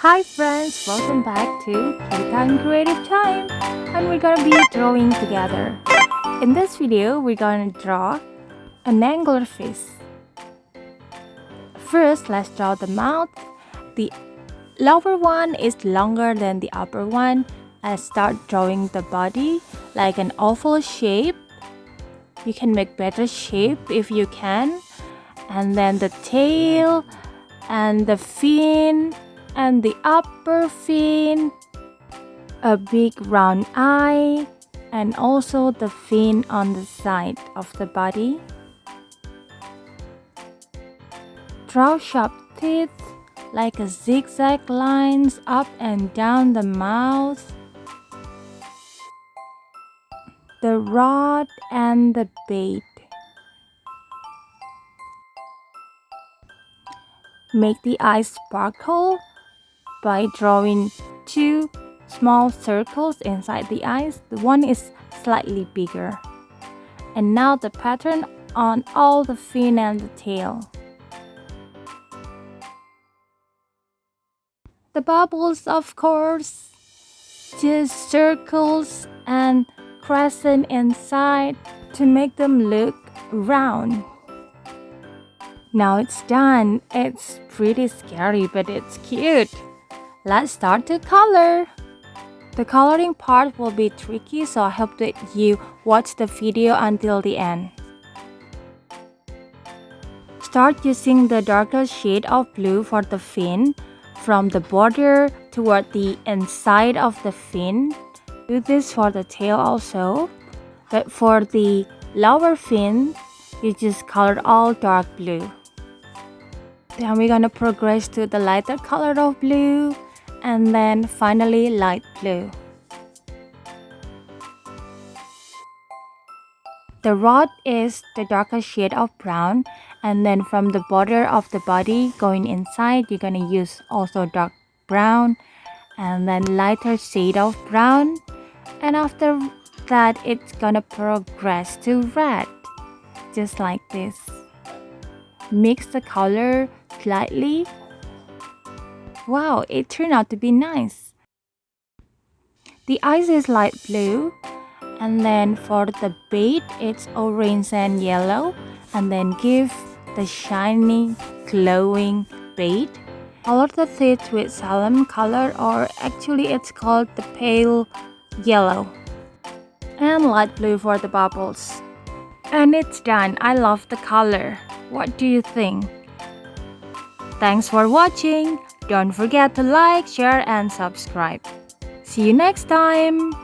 Hi friends, welcome back to Playtime Creative Time, and we're gonna be drawing together. In this video, we're gonna draw an anglerfish. First, let's draw the mouth. The lower one is longer than the upper one. And start drawing the body like an oval shape. You can make better shape if you can. And then the tail and the fin and the upper fin, a big round eye, and also the fin on the side of the body. Draw sharp teeth like a zigzag lines up and down the mouth, the rod and the bait. Make the eyes sparkle by drawing two small circles inside the eyes. The one is slightly bigger. And now the pattern on all the fin and the tail. The bubbles, of course, just circles and crescent inside to make them look round. Now it's done. It's pretty scary, but it's cute. Let's start to color. The coloring part will be tricky, so I hope that you watch the video until the end. Start using the darker shade of blue for the fin, from the border toward the inside of the fin. Do this for the tail also, but for the lower fin, you just color all dark blue. Then we're gonna progress to the lighter color of blue, and then finally light blue. The rod is the darker shade of brown, and then from the border of the body going inside, you're gonna use also dark brown, and then lighter shade of brown, and after that it's gonna progress to red, just like this. Mix the color slightly. Wow, it turned out to be nice. The eyes is light blue, and then for the bait it's orange and yellow, and then give the shiny glowing bait. Color the teeth with salmon color, or actually it's called the pale yellow, and light blue for the bubbles. And it's done. I love the color. What do you think? Thanks for watching. Don't forget to like, share, and subscribe. See you next time!